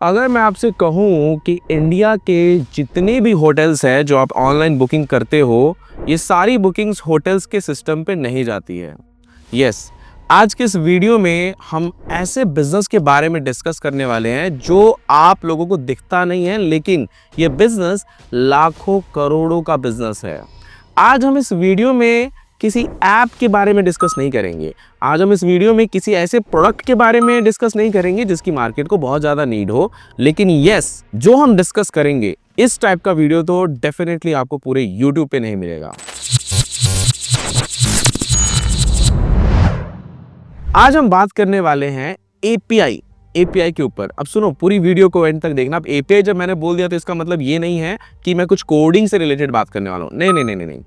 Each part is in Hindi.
अगर मैं आपसे कहूँ कि इंडिया के जितने भी होटल्स हैं जो आप ऑनलाइन बुकिंग करते हो, ये सारी बुकिंग्स होटल्स के सिस्टम पे नहीं जाती है। यस, आज के इस वीडियो में हम ऐसे बिजनेस के बारे में डिस्कस करने वाले हैं जो आप लोगों को दिखता नहीं है, लेकिन ये बिजनेस लाखों करोड़ों का बिजनेस है। आज हम इस वीडियो में किसी ऐप के बारे में डिस्कस नहीं करेंगे। आज हम इस वीडियो में किसी ऐसे प्रोडक्ट के बारे में डिस्कस नहीं करेंगे जिसकी मार्केट को बहुत ज़्यादा नीड हो, लेकिन यस, जो हम डिस्कस करेंगे इस टाइप का वीडियो तो डेफिनेटली आपको पूरे यूट्यूब पे नहीं मिलेगा। आज हम बात करने वाले हैं एपीआई के ऊपर। अब सुनो, पूरी वीडियो को एंड तक देखना। अब एपीआई जब मैंने बोल दिया तो इसका मतलब ये नहीं है कि मैं कुछ कोडिंग से रिलेटेड बात करने वाला हूँ। नहीं।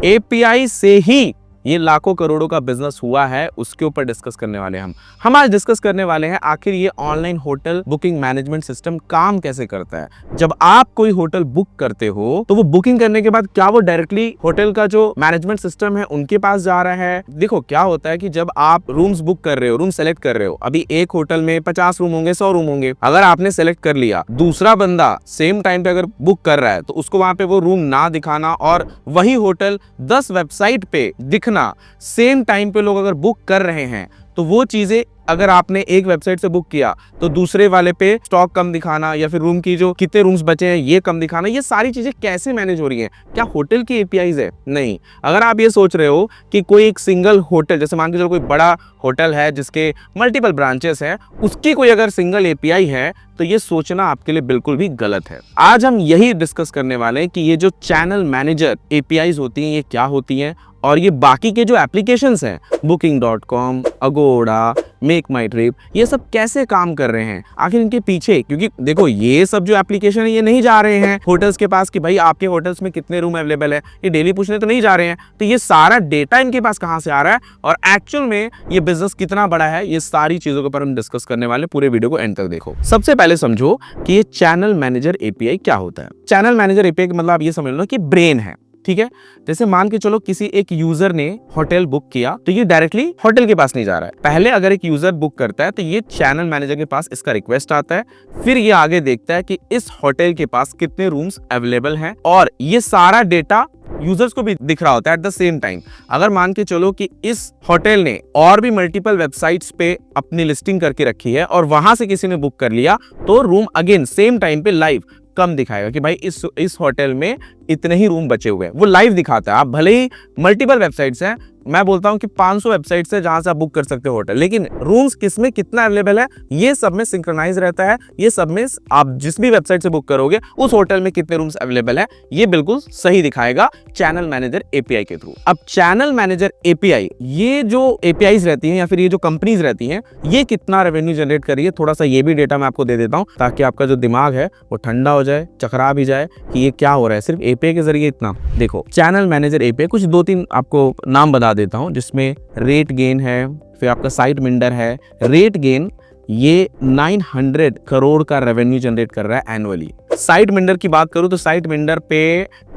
एपीआई से ही ये लाखों करोड़ों का बिजनेस हुआ है, उसके ऊपर डिस्कस करने वाले हैं हम आज डिस्कस करने वाले हैं आखिर ये online hotel booking management system काम कैसे करता है। जब आप कोई होटल बुक करते हो तो वो बुकिंग करने के बाद क्या वो डायरेक्टली होटल का जो मैनेजमेंट सिस्टम है उनके पास जा रहा है। देखो क्या होता है कि जब आप रूम्स बुक कर रहे हो, रूम सेलेक्ट कर रहे हो, अभी एक होटल में 50 रूम होंगे, 100 रूम होंगे। अगर आपने सेलेक्ट कर लिया, दूसरा बंदा सेम टाइम पे अगर बुक कर रहा है तो उसको वहां पे वो रूम ना दिखाना और वही होटल 10 वेबसाइट पे दिखना, सेम टाइम पे लोग अगर बुक कर रहे हैं तो वो चीजें अगर आपने एक वेबसाइट से बुक किया तो दूसरे वाले पे स्टॉक कम दिखाना या फिर रूम की जो कितने रूम्स बचे हैं ये कम दिखाना, ये सारी चीजें कैसे मैनेज हो रही हैं? क्या होटल की एपीआईज है? नहीं। अगर आप ये सोच रहे हो कि कोई एक सिंगल होटल, जैसे मान के चलो कोई बड़ा होटल है जिसके मल्टीपल ब्रांचेस हैं, उसकी कोई अगर सिंगल एपीआई है तो ये सोचना आपके लिए बिल्कुल भी गलत है। आज हम यही डिस्कस करने वाले हैं कि ये जो चैनल मैनेजर एपीआईज होती हैं ये क्या होती हैं और ये बाकी के जो एप्लीकेशंस हैं, booking.com, अगोड़ा, मेक माई ट्रिप, ये सब कैसे काम कर रहे हैं आखिर इनके पीछे। क्योंकि देखो ये सब जो एप्लीकेशन है ये नहीं जा रहे हैं होटल्स के पास कि भाई आपके होटल्स में कितने रूम अवेलेबल है, ये डेली पूछने तो नहीं जा रहे हैं। तो ये सारा डेटा इनके पास कहाँ से आ रहा है और एक्चुअल में ये बिजनेस कितना बड़ा है, ये सारी चीजों के ऊपर हम डिस्कस करने वाले। पूरे वीडियो को एंड तक देखो। सबसे पहले समझो कि ये चैनल मैनेजर एपीआई क्या होता है। चैनल मैनेजर एपीआई का मतलब आप ये समझ लो कि ब्रेन है, ठीक है। जैसे मान के चलो किसी एक यूजर ने होटल बुक किया तो ये डायरेक्टली होटल के पास नहीं जा रहा है। पहले अगर एक यूजर बुक करता है तो ये चैनल मैनेजर के पास इसका रिक्वेस्ट आता है, फिर ये आगे देखता है कि इस होटल के पास कितने रूम्स अवेलेबल हैं और ये सारा डेटा यूजर्स को भी दिख रहा होता है एट द सेम टाइम। अगर मान के चलो कि इस होटल ने और भी मल्टीपल वेबसाइट्स पे अपनी लिस्टिंग करके रखी है और वहां से किसी ने बुक कर लिया तो रूम अगेन सेम टाइम पे लाइव कम दिखाएगा कि भाई इस होटल में इतने ही रूम बचे हुए हैं, वो लाइव दिखाता है। आप भले ही मल्टीपल वेबसाइट्स हैं, मैं बोलता हूं कि 500 वेबसाइट्स है जहां से आप बुक कर सकते हो होटल, लेकिन रूम्स किसमें कितना अवेलेबल है ये सब में सिंक्रोनाइज रहता है। ये सब में आप जिस भी वेबसाइट से बुक करोगे उस होटल में कितने रूम्स अवेलेबल है ये बिल्कुल सही दिखाएगा चैनल मैनेजर एपीआई के थ्रू। अब चैनल मैनेजर एपीआई, ये जो एपीआईज रहती हैं या फिर ये जो कंपनीज रहती हैं, ये कितना रेवेन्यू जनरेट कर रही है, थोड़ा सा ये भी डेटा मैं आपको दे देता हूं ताकि आपका जो दिमाग है वो ठंडा हो जाए, चकरा भी जाए कि ये क्या हो रहा है सिर्फ एपीआई के जरिए इतना। देखो चैनल मैनेजर एपीआई कुछ 2-3 आपको नाम बता देता हूं, जिसमें रेट गेन है, फिर आपका साइट मिंडर है। रेट गेन ये 900 करोड़ का रेवेन्यू जनरेट कर रहा है एनुअली। साइट मिंडर की बात करूं तो साइट मिंडर पे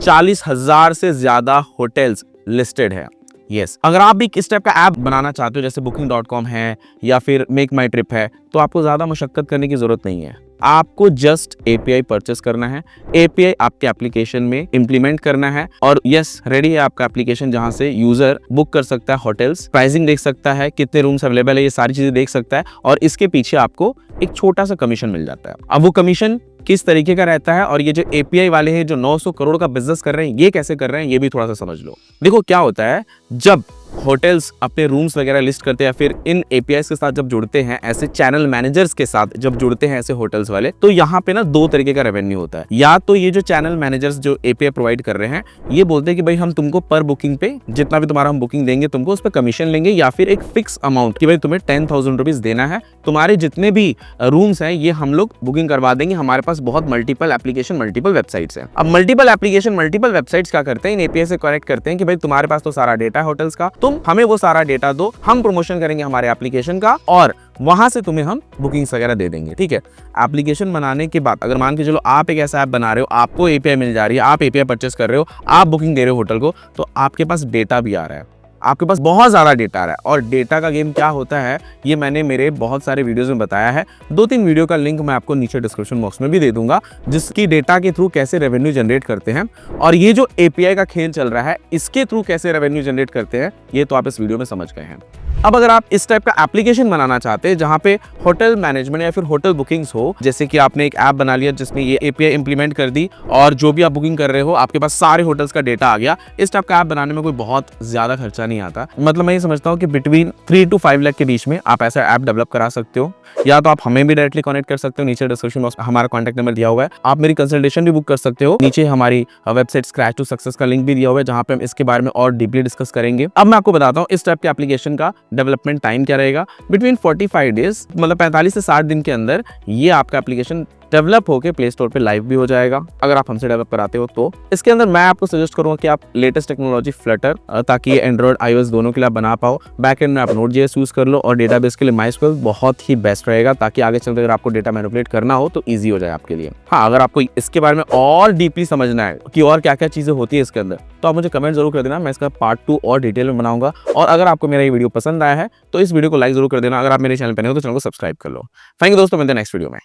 40,000 से ज्यादा होटल्स लिस्टेड है। यस, अगर आप भी इस टाइप का ऐप बनाना चाहते हो जैसे booking.com है या फिर मेक माई ट्रिप है तो आपको ज्यादा मशक्कत करने की जरूरत नहीं है। आपको जस्ट एपीआई परचेस करना है, एपीआई आपके एप्लीकेशन में इंप्लीमेंट करना है और यस, रेडी है आपका एप्लीकेशन जहां से यूजर बुक कर सकता है होटल्स, प्राइसिंग देख सकता है, कितने रूम्स अवेलेबल है, ये सारी चीजें देख सकता है और इसके पीछे आपको एक छोटा सा कमीशन मिल जाता है। अब वो कमीशन किस तरीके का रहता है और ये जो एपीआई वाले हैं जो 900 करोड़ का बिजनेस कर रहे हैं ये कैसे कर रहे हैं ये भी थोड़ा सा समझ लो। देखो क्या होता है, जब होटल्स अपने रूम्स वगैरह लिस्ट करते हैं, फिर इन एपीआईज के साथ जब जुड़ते हैं, ऐसे चैनल मैनेजर्स के साथ जब जुड़ते हैं ऐसे होटल्स वाले, तो यहाँ पे ना 2 तरीके का रेवेन्यू होता है। या तो ये जो चैनल मैनेजर्स जो एपीआई प्रोवाइड कर रहे हैं ये बोलते हैं कि भाई हम तुमको पर बुकिंग पे जितना भी तुम्हारा हम बुकिंग देंगे तुमको उस पर कमीशन लेंगे, या फिर एक फिक्स अमाउंट कि भाई तुम्हें 10,000 रुपीज देना है, तुम्हारे जितने भी रूम्स हैं ये हम लोग बुकिंग करवा देंगे। हमारे पास बहुत मल्टीपल एप्लीकेशन मल्टीपल वेबसाइट्स हैं। अब मल्टीपल एप्लीकेशन मल्टीपल वेबसाइट्स क्या करते हैं, इन एपीआई से कनेक्ट करते हैं कि भाई तुम्हारे पास तो सारा डेटा है होटल्स का, तुम हमें वो सारा डेटा दो, हम प्रमोशन करेंगे हमारे एप्लीकेशन का और वहां से तुम्हें हम बुकिंग्स वगैरह दे देंगे। ठीक है, एप्लीकेशन बनाने के बाद अगर मान के चलो आप एक ऐसा ऐप बना रहे हो, आपको एपीआई मिल जा रही है, आप एपीआई परचेस कर रहे हो, आप बुकिंग दे रहे हो होटल को, तो आपके पास डेटा भी आ रहा है। आपके पास बहुत ज़्यादा डेटा आ रहा है। और डेटा का गेम क्या होता है ये मैंने मेरे बहुत सारे वीडियोज़ में बताया है। 2-3 वीडियो का लिंक मैं आपको नीचे डिस्क्रिप्शन बॉक्स में भी दे दूंगा, जिसकी डेटा के थ्रू कैसे रेवेन्यू जनरेट करते हैं और ये जो एपीआई का खेल चल रहा है इसके थ्रू कैसे रेवेन्यू जनरेट करते हैं, ये तो आप इस वीडियो में समझ गए हैं। अब अगर आप इस टाइप का एप्लीकेशन बनाना चाहते हैं जहां पे होटल मैनेजमेंट या फिर होटल बुकिंग्स हो, जैसे कि आपने एक ऐप बना लिया जिसमें ये एपीआई इंप्लीमेंट कर दी और जो भी आप बुकिंग कर रहे हो आपके पास सारे होटल्स का डेटा आ गया, इस टाइप का ऐप बनाने में कोई बहुत ज्यादा खर्चा नहीं आता। मतलब मैं ये समझता हूँ कि बिटवीन 3 to 5 लाख के बीच में आप ऐसा ऐप डेवलप करा सकते हो। या तो आप हमें भी डायरेक्टली कनेक्ट कर सकते हो, नीचे डिस्क्रिप्शन बॉक्स हमारा कॉन्टैक्ट नंबर दिया हुआ है, आप मेरी कंसल्टेशन भी बुक कर सकते हो। नीचे हमारी वेबसाइट स्क्रैच टू सक्सेस का लिंक भी दिया हुआ है जहां पे हम इसके बारे में और डीपली डिस्कस करेंगे। अब मैं आपको बताता हूँ इस टाइप के एप्लीकेशन का डेवलपमेंट टाइम क्या रहेगा। बिटवीन 45 डेज मतलब 45 से 60 दिन के अंदर ये आपका एप्लीकेशन डेवलप होकर प्ले स्टोर पे लाइव भी हो जाएगा, अगर आप हमसे डेवलप कराते हो तो। इसके अंदर मैं आपको सजेस्ट करूंगा कि आप लेटेस्ट टेक्नोलॉजी फ्लटर, ताकि ये एंड्रॉइड आईओएस दोनों के लिए आप बना पाओ। बैकएंड में आप Node.js यूज कर लो और डेटाबेस के लिए MySQL बहुत ही बेस्ट रहेगा, ताकि आगे चलकर अगर आपको डेटा मैनिपुलेट करना हो तो ईजी हो जाए आपके लिए। हाँ, अगर आपको इसके बारे में और डीपली समझना है कि और क्या क्या चीजें होती है इसके अंदर, तो आप मुझे कमेंट जरूर कर देना, मैं इसका पार्ट 2 और डिटेल में बनाऊंगा। और अगर आपको मेरा ये वीडियो पसंद आया है तो इस वीडियो को लाइक जरूर कर देना। अगर आप मेरे चैनल पर नहीं हो तो चैनल को सब्सक्राइब कर लो। थैंक यू दोस्तों, मिलते हैं नेक्स्ट वीडियो में।